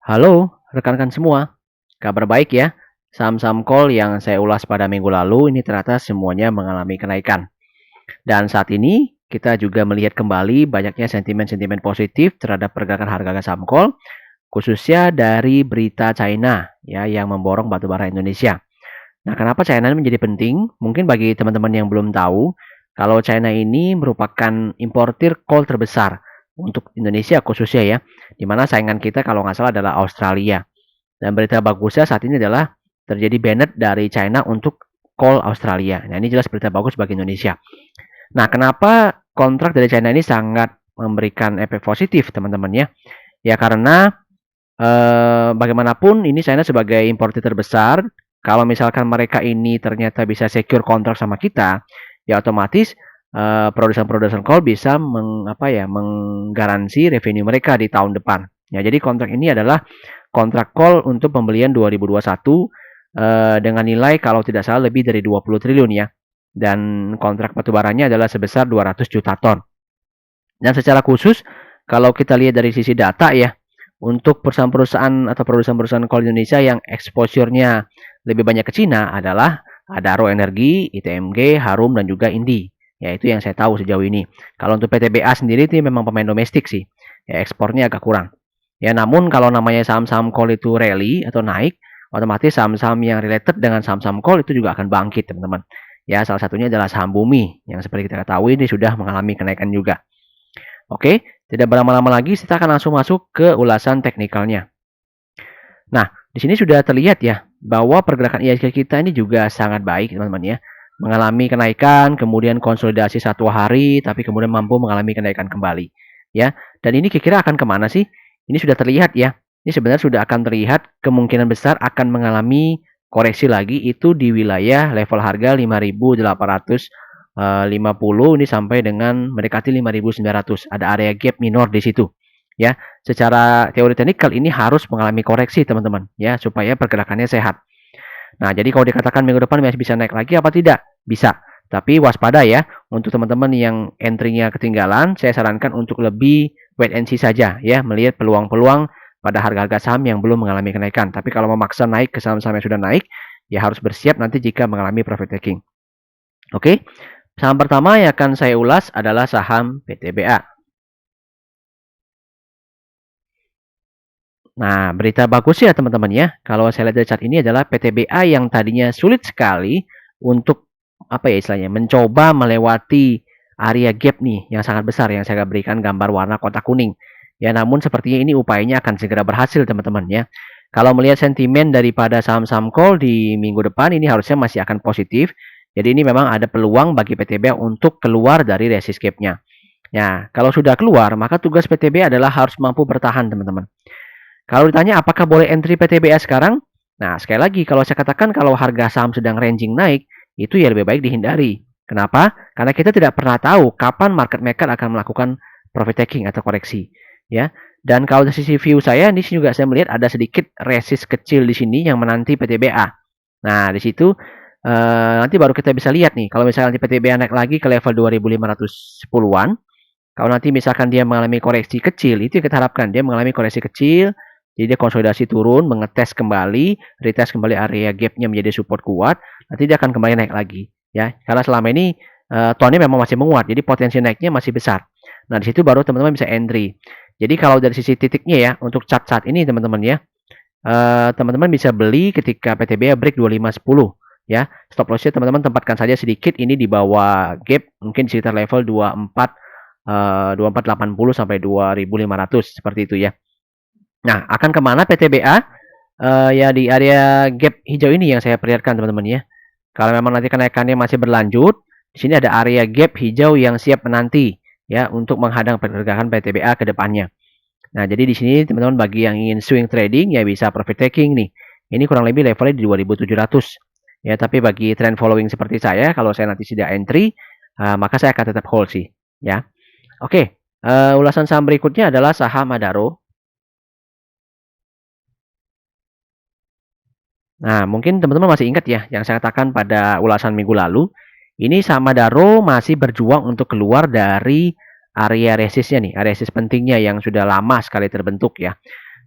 Halo, rekan-rekan semua. Kabar baik ya. Saham-saham call yang saya ulas pada minggu lalu ini ternyata semuanya mengalami kenaikan. Dan saat ini kita juga melihat kembali banyaknya sentimen-sentimen positif terhadap pergerakan harga saham call, khususnya dari berita China ya yang memborong batubara Indonesia. Nah, kenapa China ini menjadi penting? Mungkin bagi teman-teman yang belum tahu, kalau China ini merupakan importir coal terbesar untuk Indonesia khususnya ya, di mana saingan kita kalau nggak salah adalah Australia. Dan berita bagusnya saat ini adalah terjadi banned dari China untuk coal Australia. Nah, ini jelas berita bagus bagi Indonesia. Nah, kenapa kontrak dari China ini sangat memberikan efek positif, teman-teman ya? Ya karena bagaimanapun ini China sebagai importer terbesar, kalau misalkan mereka ini ternyata bisa secure kontrak sama kita, ya otomatis produsen-produsen coal bisa menggaransi revenue mereka di tahun depan. Ya, jadi kontrak ini adalah kontrak coal untuk pembelian 2021 dengan nilai kalau tidak salah lebih dari 20 triliun ya. Dan kontrak batubaranya adalah sebesar 200 juta ton. Dan secara khusus kalau kita lihat dari sisi data ya, untuk perusahaan-perusahaan atau perusahaan-perusahaan coal Indonesia yang exposure-nya lebih banyak ke Cina adalah Adaro Energi, ITMG, Harum, dan juga Indi. Ya, itu yang saya tahu sejauh ini. Kalau untuk PTBA sendiri itu memang pemain domestik sih. Ya, ekspornya agak kurang. Ya, namun kalau namanya saham-saham coal itu rally atau naik, otomatis saham-saham yang related dengan saham-saham coal itu juga akan bangkit, teman-teman. Ya, salah satunya adalah saham Bumi yang seperti kita ketahui ini sudah mengalami kenaikan juga. Oke, tidak berlama-lama lagi kita akan langsung masuk ke ulasan teknikalnya. Nah, di sini sudah terlihat ya bahwa pergerakan IHSG kita ini juga sangat baik, teman-teman ya. Mengalami kenaikan, kemudian konsolidasi satu hari, tapi kemudian mampu mengalami kenaikan kembali. Ya, dan ini kira-kira akan kemana sih? Ini sudah terlihat ya. Ini sebenarnya sudah akan terlihat kemungkinan besar akan mengalami koreksi lagi itu di wilayah level harga 5.850 ini sampai dengan mendekati 5.900. Ada area gap minor di situ. Ya, secara teori teknikal ini harus mengalami koreksi teman-teman ya supaya pergerakannya sehat. Nah, jadi kalau dikatakan minggu depan masih bisa naik lagi apa tidak? Bisa. Tapi waspada ya untuk teman-teman yang entry-nya ketinggalan, saya sarankan untuk lebih wait and see saja ya, melihat peluang-peluang pada harga-harga saham yang belum mengalami kenaikan. Tapi kalau memaksa naik ke saham-saham yang sudah naik, ya harus bersiap nanti jika mengalami profit taking. Oke. Saham pertama yang akan saya ulas adalah saham PTBA. Nah, berita bagus ya teman-teman ya. Kalau saya lihat dari chart ini adalah PTBA yang tadinya sulit sekali untuk apa ya istilahnya mencoba melewati area gap nih yang sangat besar yang saya berikan gambar warna kotak kuning. Ya, namun sepertinya ini upayanya akan segera berhasil teman-teman ya. Kalau melihat sentimen daripada saham-saham call di minggu depan ini harusnya masih akan positif. Jadi ini memang ada peluang bagi PTBA untuk keluar dari resist gap-nya. Ya, kalau sudah keluar, maka tugas PTBA adalah harus mampu bertahan teman-teman. Kalau ditanya apakah boleh entry PTBA sekarang? Nah, sekali lagi kalau saya katakan kalau harga saham sedang ranging naik, itu ya lebih baik dihindari. Kenapa? Karena kita tidak pernah tahu kapan market maker akan melakukan profit taking atau koreksi, ya. Dan kalau dari sisi view saya, di sini juga saya melihat ada sedikit resist kecil di sini yang menanti PTBA. Nah, di situ nanti baru kita bisa lihat nih, kalau misalnya nanti PTBA naik lagi ke level 2510-an, kalau nanti misalkan dia mengalami koreksi kecil, itu yang kita harapkan, dia mengalami koreksi kecil, jadi dia konsolidasi turun, mengetes kembali, retest kembali area gap-nya menjadi support kuat, nanti dia akan kembali naik lagi, ya. Karena selama ini tonnya memang masih menguat, jadi potensi naiknya masih besar. Nah, di situ baru teman-teman bisa entry. Jadi kalau dari sisi titiknya ya, untuk chart saat ini teman-teman ya, teman-teman bisa beli ketika PTBA break 2510 ya. Stop loss-nya teman-teman tempatkan saja sedikit ini di bawah gap, mungkin di sekitar level 2480 sampai 2500 seperti itu ya. Nah, akan kemana PTBA? Ya di area gap hijau ini yang saya perlihatkan teman-teman ya. Kalau memang nanti kenaikannya masih berlanjut, di sini ada area gap hijau yang siap menanti ya untuk menghadang pergerakan PTBA ke depannya. Nah, jadi di sini teman-teman bagi yang ingin swing trading ya bisa profit taking nih. Ini kurang lebih levelnya di 2700. Ya, tapi bagi trend following seperti saya, kalau saya nanti sudah entry, maka saya akan tetap hold sih, ya. Oke, ulasan saham berikutnya adalah saham Adaro. Nah, mungkin teman-teman masih ingat ya yang saya katakan pada ulasan minggu lalu. Ini saham Adaro masih berjuang untuk keluar dari area resistnya nih, area resist pentingnya yang sudah lama sekali terbentuk ya.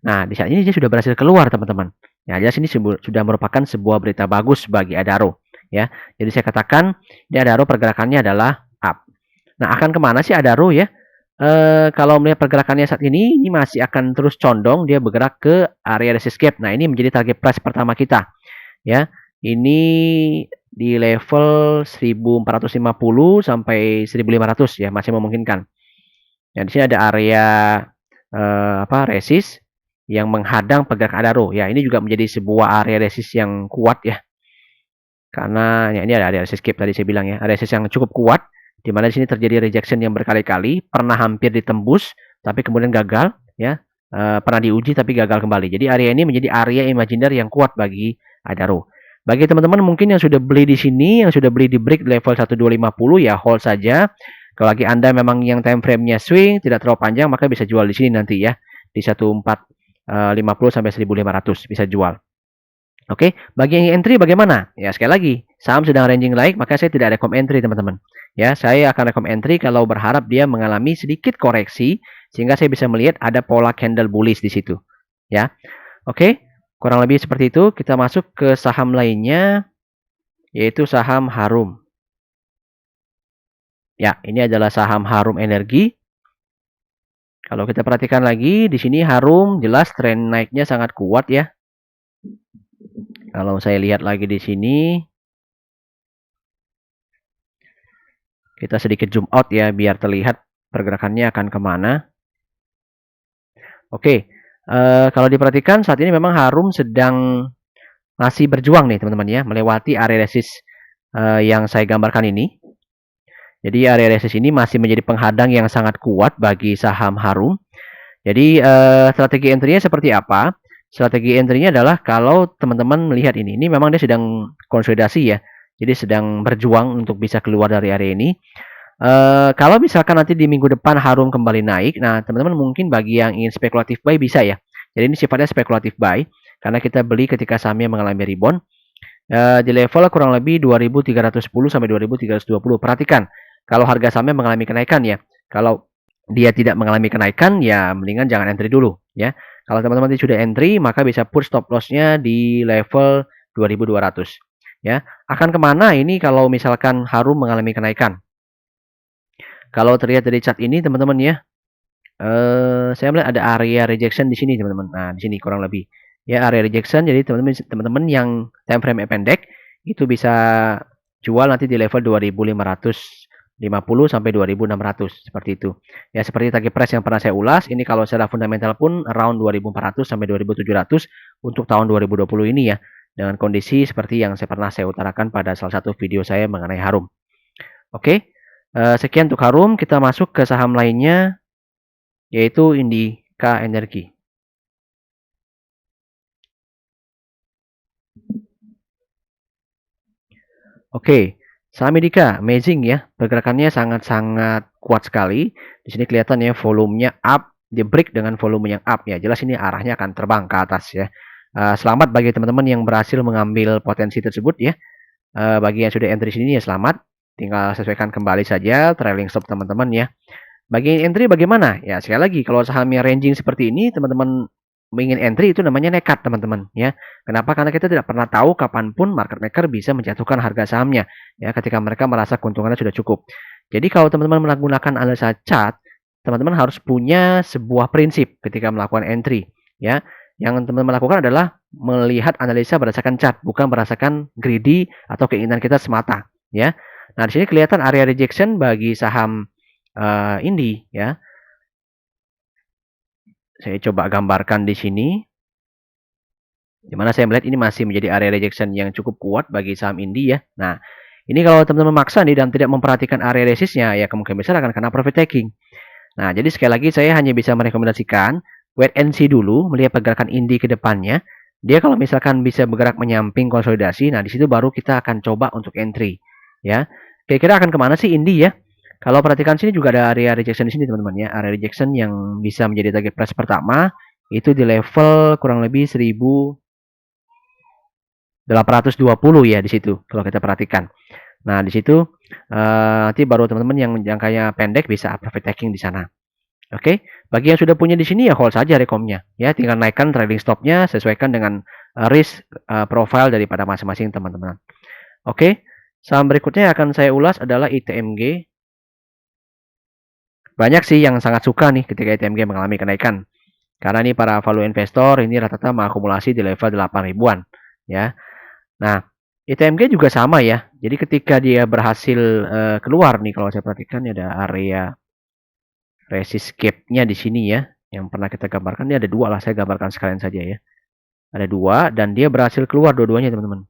Nah, di saat ini dia sudah berhasil keluar, teman-teman. Ya, jelas ini sudah merupakan sebuah berita bagus bagi Adaro, ya. Jadi saya katakan di Adaro pergerakannya adalah up. Nah, akan kemana sih Adaro ya? Kalau melihat pergerakannya saat ini masih akan terus condong dia bergerak ke area resist gap. Nah, ini menjadi target price pertama kita, ya. Ini di level 1450 sampai 1500 ya, masih memungkinkan. Ya, di sini ada area resist yang menghadang pergerakan Adaro. Ya, ini juga menjadi sebuah area resist yang kuat ya. Karena ya, ini ada area resist gap tadi saya bilang ya, area resist yang cukup kuat di mana di sini terjadi rejection yang berkali-kali, pernah hampir ditembus tapi kemudian gagal ya. Pernah diuji tapi gagal kembali. Jadi area ini menjadi area imajiner yang kuat bagi Adaro. Bagi teman-teman mungkin yang sudah beli di sini, yang sudah beli di break level 1250 ya hold saja. Kalau lagi Anda memang yang time frame-nya swing, tidak terlalu panjang, maka bisa jual di sini nanti ya. Di 1450 sampai 1500 bisa jual. Oke, bagi yang entry bagaimana? Ya, sekali lagi, saham sedang ranging naik, maka saya tidak rekom entry, teman-teman. Ya, saya akan rekom entry kalau berharap dia mengalami sedikit koreksi sehingga saya bisa melihat ada pola candle bullish di situ. Ya. Oke, kurang lebih seperti itu. Kita masuk ke saham lainnya yaitu saham Harum. Ya, ini adalah saham Harum Energi. Kalau kita perhatikan lagi, di sini Harum jelas tren naiknya sangat kuat ya. Kalau saya lihat lagi di sini, kita sedikit zoom out ya, biar terlihat pergerakannya akan kemana. Oke, kalau diperhatikan saat ini memang Harum sedang masih berjuang nih teman-teman ya, melewati area resist yang saya gambarkan ini. Jadi area resist ini masih menjadi penghadang yang sangat kuat bagi saham Harum. Jadi strategi entry-nya seperti apa? Strategi entry-nya adalah kalau teman-teman melihat ini memang dia sedang konsolidasi ya. Jadi sedang berjuang untuk bisa keluar dari area ini. Kalau misalkan nanti di minggu depan Harum kembali naik, nah teman-teman mungkin bagi yang ingin spekulatif buy bisa ya. Jadi ini sifatnya spekulatif buy karena kita beli ketika sahamnya mengalami rebound di level kurang lebih 2310 sampai 2320. Perhatikan kalau harga sahamnya mengalami kenaikan ya. Kalau dia tidak mengalami kenaikan ya mendingan jangan entry dulu ya. Kalau teman-teman sudah entry maka bisa put stop loss-nya di level 2200 ya. Akan kemana ini kalau misalkan Harum mengalami kenaikan? Kalau terlihat dari chart ini teman-teman ya, saya melihat ada area rejection di sini teman-teman. Nah di sini kurang lebih ya area rejection. Jadi teman-teman yang time frame pendek itu bisa jual nanti di level 2550 sampai 2600 seperti itu. Ya seperti target price yang pernah saya ulas, ini kalau secara fundamental pun around 2400 sampai 2700 untuk tahun 2020 ini ya. Dengan kondisi seperti yang pernah saya utarakan pada salah satu video saya mengenai Harum. Oke. Sekian untuk Harum, kita masuk ke saham lainnya yaitu Indika Energi. Oke, saham Indika amazing ya, pergerakannya sangat-sangat kuat sekali. Di sini kelihatan ya volumenya up, di break dengan volume yang up ya. Jelas ini arahnya akan terbang ke atas ya. Selamat bagi teman-teman yang berhasil mengambil potensi tersebut ya. Bagi yang sudah entry sini ya selamat. Tinggal sesuaikan kembali saja trailing stop teman-teman ya. Bagi entry bagaimana? Ya sekali lagi kalau sahamnya ranging seperti ini teman-teman ingin entry itu namanya nekat teman-teman ya. Kenapa? Karena kita tidak pernah tahu kapanpun market maker bisa menjatuhkan harga sahamnya ya ketika mereka merasa keuntungannya sudah cukup. Jadi kalau teman-teman menggunakan analisa chart, teman-teman harus punya sebuah prinsip ketika melakukan entry ya. Yang teman-teman lakukan adalah melihat analisa berdasarkan chart, bukan berdasarkan greedy atau keinginan kita semata ya. Nah, di sini kelihatan area rejection bagi saham Indi ya. Saya coba gambarkan di sini. Dimana saya melihat ini masih menjadi area rejection yang cukup kuat bagi saham Indi ya. Nah, ini kalau teman-teman memaksa nih dan tidak memperhatikan area resistnya ya kemungkinan besar akan kena profit taking. Nah, jadi sekali lagi saya hanya bisa merekomendasikan wait and see dulu melihat pergerakan Indi ke depannya. Dia kalau misalkan bisa bergerak menyamping konsolidasi, nah di situ baru kita akan coba untuk entry ya. Kira-kira akan kemana sih Indi ya? Kalau perhatikan sini juga ada area rejection di sini teman-teman ya. Area rejection yang bisa menjadi target price pertama itu di level kurang lebih 1820 ya di situ kalau kita perhatikan. Nah, di situ nanti baru teman-teman yang jangkanya pendek bisa profit taking di sana. Oke, bagi yang sudah punya di sini ya hold saja rekomnya, ya tinggal naikkan trading stopnya sesuaikan dengan risk profile daripada masing-masing teman-teman. Oke, saham berikutnya yang akan saya ulas adalah ITMG. Banyak sih yang sangat suka nih ketika ITMG mengalami kenaikan. Karena nih para value investor ini rata-rata mengakumulasi di level 8 ribuan, ya. Nah, ITMG juga sama ya. Jadi ketika dia berhasil keluar nih kalau saya perhatikan ada area resist gap-nya di sini ya. Yang pernah kita gambarkan ini ada dua lah, saya gambarkan sekalian saja ya. Ada dua dan dia berhasil keluar dua-duanya teman-teman.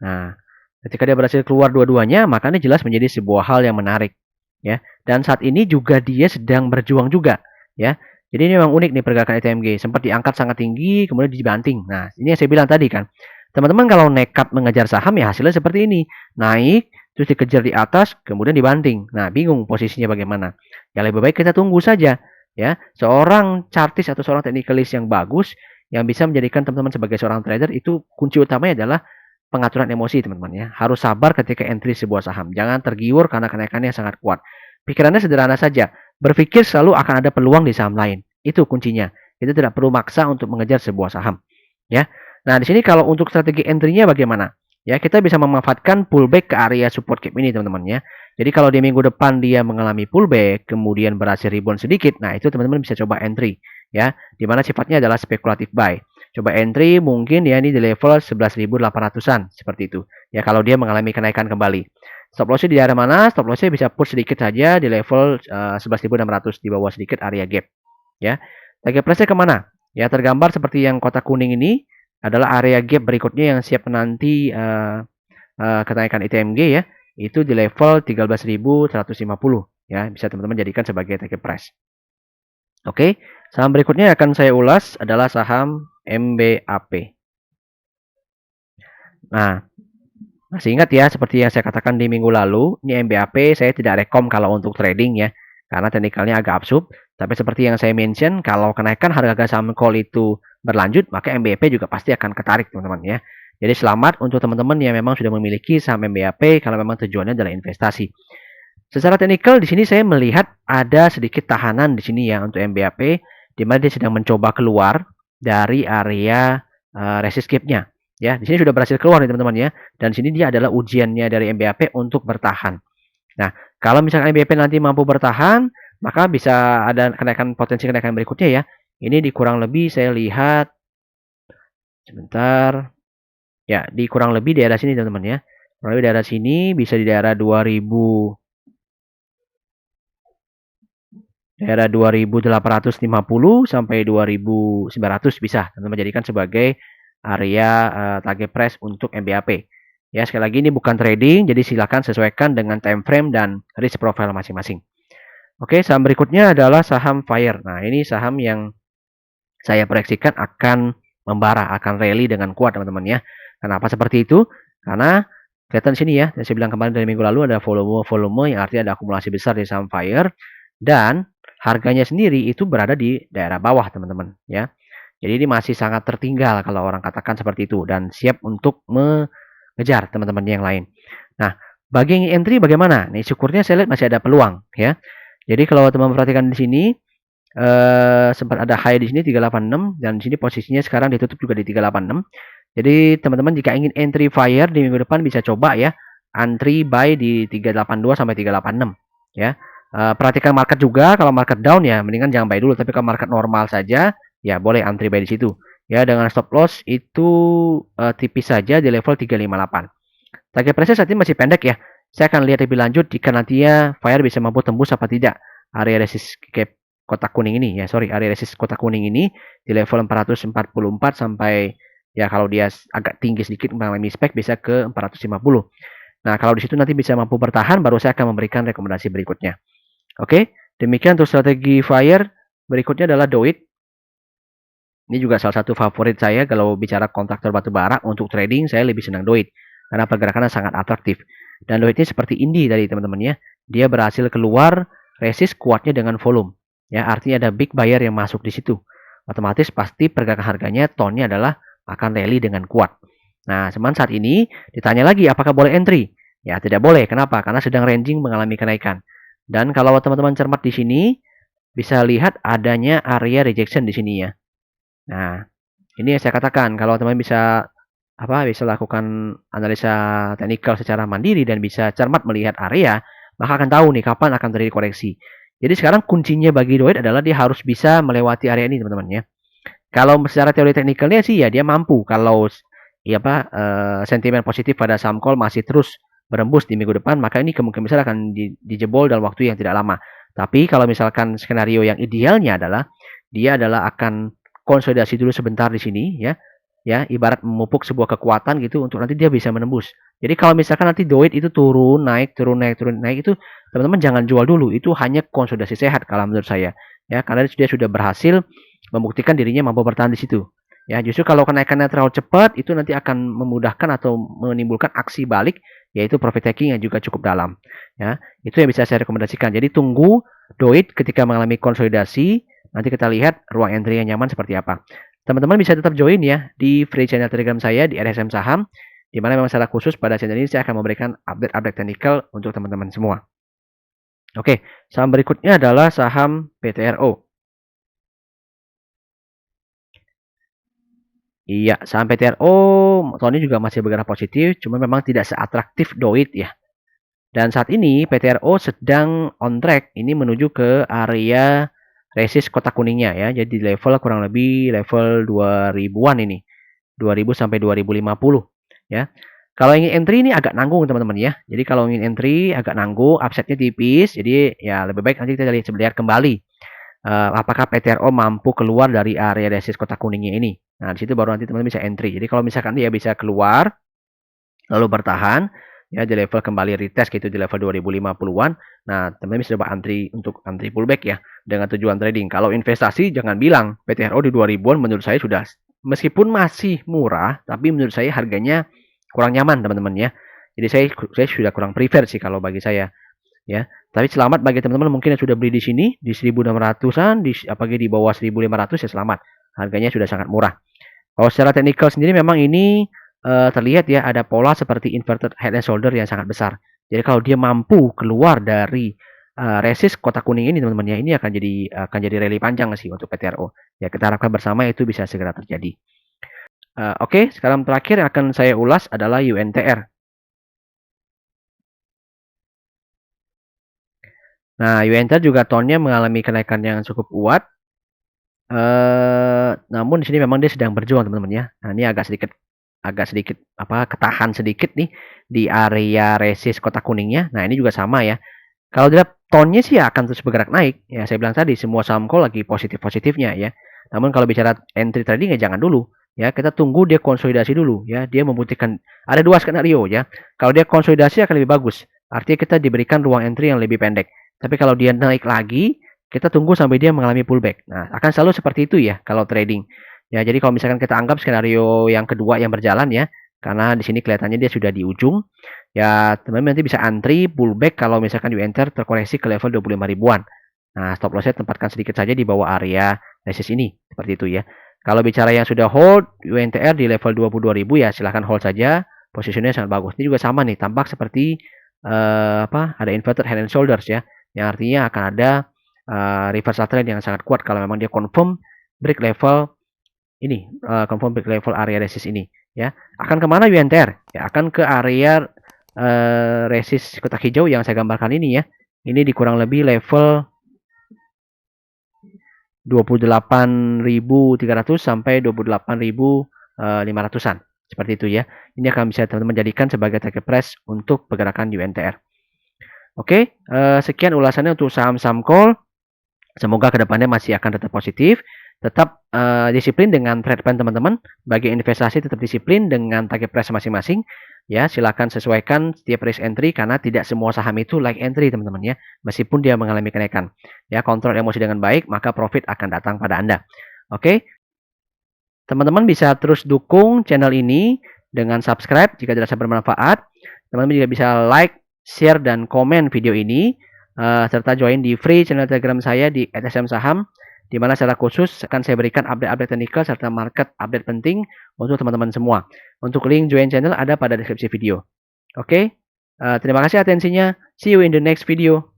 Nah, ketika dia berhasil keluar dua-duanya, maka ini jelas menjadi sebuah hal yang menarik, ya. Dan saat ini juga dia sedang berjuang juga, ya. Jadi ini memang unik nih pergerakan ITMG, sempat diangkat sangat tinggi, kemudian dibanting. Nah, ini yang saya bilang tadi kan. Teman-teman kalau nekat mengejar saham ya hasilnya seperti ini. Naik, terus dikejar di atas, kemudian dibanting. Nah, bingung posisinya bagaimana. Ya lebih baik kita tunggu saja, ya. Seorang chartis atau seorang technicalist yang bagus yang bisa menjadikan teman-teman sebagai seorang trader itu kunci utamanya adalah pengaturan emosi teman-teman ya. Harus sabar ketika entry sebuah saham. Jangan tergiur karena kenaikannya sangat kuat. Pikirannya sederhana saja. Berpikir selalu akan ada peluang di saham lain. Itu kuncinya. Kita tidak perlu maksa untuk mengejar sebuah saham. Ya. Nah, di sini kalau untuk strategi entry-nya bagaimana? Ya, kita bisa memanfaatkan pullback ke area support gap ini teman-teman ya. Jadi kalau di minggu depan dia mengalami pullback, kemudian berhasil rebound sedikit, nah itu teman-teman bisa coba entry ya. Dimana sifatnya adalah spekulatif buy. Coba entry mungkin ya ini di level 11.800-an seperti itu. Ya kalau dia mengalami kenaikan kembali. Stop loss-nya di area mana? Stop loss-nya bisa push sedikit saja di level 11.600 di bawah sedikit area gap. Ya. Target price-nya kemana? Ya tergambar seperti yang kotak kuning ini adalah area gap berikutnya yang siap menanti kenaikan ITMG ya. Itu di level 13.150 ya. Bisa teman-teman jadikan sebagai target price. Oke, saham berikutnya yang akan saya ulas adalah saham MBAP. Nah, masih ingat ya seperti yang saya katakan di minggu lalu, ini MBAP saya tidak rekom kalau untuk trading ya, karena teknikalnya agak absurd. Tapi seperti yang saya mention, kalau kenaikan harga saham call itu berlanjut, maka MBAP juga pasti akan ketarik teman-teman ya. Jadi selamat untuk teman-teman yang memang sudah memiliki saham MBAP kalau memang tujuannya adalah investasi. Secara teknikal di sini saya melihat ada sedikit tahanan di sini ya untuk MBAP, di mana dia sedang mencoba keluar dari area resist gap-nya. Ya, di sini sudah berhasil keluar nih teman-teman ya. Dan di sini dia adalah ujiannya dari MBAP untuk bertahan. Nah, kalau misalkan MBAP nanti mampu bertahan, maka bisa ada potensi kenaikan berikutnya ya. Ini di kurang lebih saya lihat sebentar. Ya, di kurang lebih di daerah sini teman-teman ya. Kurang lebih daerah sini bisa di daerah 2000 daerah 2850 sampai 2900 bisa teman-teman jadikan sebagai area target price untuk MBAP. Ya, sekali lagi ini bukan trading, jadi silakan sesuaikan dengan time frame dan risk profile masing-masing. Oke, saham berikutnya adalah saham Fire. Nah, ini saham yang saya proyeksikan akan membara, akan rally dengan kuat teman-teman ya. Kenapa seperti itu? Karena kelihatan sini ya, yang saya bilang kemarin dari minggu lalu ada volume yang artinya ada akumulasi besar di saham Fire dan harganya sendiri itu berada di daerah bawah teman-teman ya. Jadi ini masih sangat tertinggal kalau orang katakan seperti itu dan siap untuk mengejar teman-teman yang lain. Nah, bagi yang entry bagaimana? Nih syukurnya saya lihat masih ada peluang ya. Jadi kalau teman-teman perhatikan di sini sempat ada high di sini 386 dan di sini posisinya sekarang ditutup juga di 386. Jadi teman-teman jika ingin entry fire di minggu depan bisa coba ya entry buy di 382 sampai 386 ya. Perhatikan market juga, kalau market down ya mendingan jangan buy dulu, tapi kalau market normal saja ya boleh entry buy di situ. Ya dengan stop loss itu tipis saja di level 358. Target price saat ini masih pendek ya. Saya akan lihat lebih lanjut jika nantinya fire bisa mampu tembus apa tidak area resist gap kotak kuning ini ya, sorry, area resist kotak kuning ini di level 444 sampai ya kalau dia agak tinggi sedikit mengalami spek bisa ke 450. Nah, kalau di situ nanti bisa mampu bertahan baru saya akan memberikan rekomendasi berikutnya. Oke, demikian untuk strategi fire. Berikutnya adalah Doit. Ini juga salah satu favorit saya kalau bicara kontraktor batubara untuk trading, saya lebih senang Doit karena pergerakannya sangat atraktif. Dan Doit ini seperti Indi tadi teman-teman ya. Dia berhasil keluar resist kuatnya dengan volume. Ya, artinya ada big buyer yang masuk di situ. Otomatis pasti pergerakan harganya tone-nya adalah akan rally dengan kuat. Nah, cuman saat ini ditanya lagi apakah boleh entry? Ya, tidak boleh. Kenapa? Karena sedang ranging mengalami kenaikan. Dan kalau teman-teman cermat di sini, bisa lihat adanya area rejection di sini ya. Nah, ini yang saya katakan, kalau teman bisa bisa lakukan analisa teknikal secara mandiri dan bisa cermat melihat area, maka akan tahu nih kapan akan terjadi koreksi. Jadi sekarang kuncinya bagi Doid adalah dia harus bisa melewati area ini teman-teman ya. Kalau secara teori teknikalnya sih ya dia mampu kalau sentimen positif pada saham call masih terus berembus di minggu depan, maka ini kemungkinan besar akan dijebol dalam waktu yang tidak lama. Tapi kalau misalkan skenario yang idealnya adalah dia akan konsolidasi dulu sebentar di sini ya. Ya, ibarat memupuk sebuah kekuatan gitu untuk nanti dia bisa menembus. Jadi kalau misalkan nanti Doid itu turun, naik, turun, naik, turun, naik itu teman-teman jangan jual dulu. Itu hanya konsolidasi sehat kalau menurut saya. Ya, karena dia sudah berhasil membuktikan dirinya mampu bertahan di situ. Ya, justru kalau kenaikannya terlalu cepat itu nanti akan memudahkan atau menimbulkan aksi balik yaitu profit taking yang juga cukup dalam. Ya, itu yang bisa saya rekomendasikan. Jadi tunggu Doid ketika mengalami konsolidasi, nanti kita lihat ruang entry yang nyaman seperti apa. Teman-teman bisa tetap join ya di free channel Telegram saya di RSM Saham, di mana memang secara khusus pada channel ini saya akan memberikan update-update teknikal untuk teman-teman semua. Oke, saham berikutnya adalah saham PTRO. Iya, saham PTRO tahun ini juga masih bergerak positif, cuma memang tidak seatraktif Doid ya. Dan saat ini PTRO sedang on track ini menuju ke area resist kotak kuningnya ya. Jadi level kurang lebih level 2000-an ini. 2000 sampai 2050 ya. Kalau ingin entry ini agak nanggung teman-teman ya. Jadi kalau ingin entry agak nanggung, upside-nya tipis. Jadi ya lebih baik nanti kita lihat kembali apakah PTRO mampu keluar dari area resist kotak kuningnya ini. Nah, di situ baru nanti teman-teman bisa entry. Jadi kalau misalkan dia bisa keluar lalu bertahan ya di level kembali retest gitu di level 2050-an. Nah, teman-teman bisa coba antri pullback ya dengan tujuan trading. Kalau investasi jangan bilang PTRO di 2000-an menurut saya sudah meskipun masih murah, tapi menurut saya harganya kurang nyaman teman-teman ya. Jadi saya sudah kurang prefer sih kalau bagi saya ya. Tapi selamat bagi teman-teman mungkin yang sudah beli di sini di 1600-an, apalagi di bawah 1500 ya selamat. Harganya sudah sangat murah. Kalau secara teknikal sendiri memang ini terlihat ya ada pola seperti inverted head and shoulder yang sangat besar. Jadi kalau dia mampu keluar dari resist kotak kuning ini teman-teman ya, ini akan jadi rally panjang sih untuk PTRO. Ya kita harapkan bersama itu bisa segera terjadi. Oke, sekarang terakhir yang akan saya ulas adalah UNTR. Nah, UNTR juga tonnya mengalami kenaikan yang cukup kuat. Namun di sini memang dia sedang berjuang teman-teman ya. Nah, ini agak sedikit ketahan sedikit nih di area resist kotak kuningnya. Nah, ini juga sama ya. Kalau dilihat tonnya sih akan terus bergerak naik. Ya, saya bilang tadi semua saham call lagi positif-positifnya ya. Namun kalau bicara entry trading ya jangan dulu. Ya, kita tunggu dia konsolidasi dulu ya. Dia membuktikan ada dua skenario ya. Kalau dia konsolidasi akan lebih bagus. Artinya kita diberikan ruang entry yang lebih pendek. Tapi kalau dia naik lagi, kita tunggu sampai dia mengalami pullback. Nah, akan selalu seperti itu ya kalau trading. Ya, jadi kalau misalkan kita anggap skenario yang kedua yang berjalan ya, karena di sini kelihatannya dia sudah di ujung. Ya, teman-teman nanti bisa antri pullback kalau misalkan UNTR terkoreksi ke level 25 ribuan. Nah, stop lossnya tempatkan sedikit saja di bawah area resist ini, seperti itu ya. Kalau bicara yang sudah hold UNTR di level 22.000 ya silahkan hold saja, posisinya sangat bagus. Ini juga sama nih, tampak seperti ada inverted head and shoulders ya, yang artinya akan ada reversal trend yang sangat kuat kalau memang dia confirm break level ini, confirm break level area resist ini ya. Akan kemana UNTR? Ya akan ke area resist kotak hijau yang saya gambarkan ini ya. Ini di kurang lebih level 28.300 sampai 28.500-an. Seperti itu ya. Ini akan bisa teman-teman jadikan sebagai target price untuk pergerakan UNTR. Oke, sekian ulasannya untuk saham-saham call. Semoga kedepannya masih akan tetap positif. Tetap disiplin dengan trade plan teman-teman. Bagi investasi tetap disiplin dengan target price masing-masing. Ya, silakan sesuaikan setiap risk entry karena tidak semua saham itu like entry teman-teman ya. Meskipun dia mengalami kenaikan. Ya, kontrol emosi dengan baik, maka profit akan datang pada Anda. Oke. Teman-teman bisa terus dukung channel ini dengan subscribe jika dirasa bermanfaat. Teman-teman juga bisa like, share, dan komen video ini. Serta join di free channel Telegram saya di @sm saham, di mana secara khusus akan saya berikan update-update teknikal serta market update penting untuk teman-teman semua. Untuk link join channel ada pada deskripsi video. Oke, terima kasih atensinya. See you in the next video.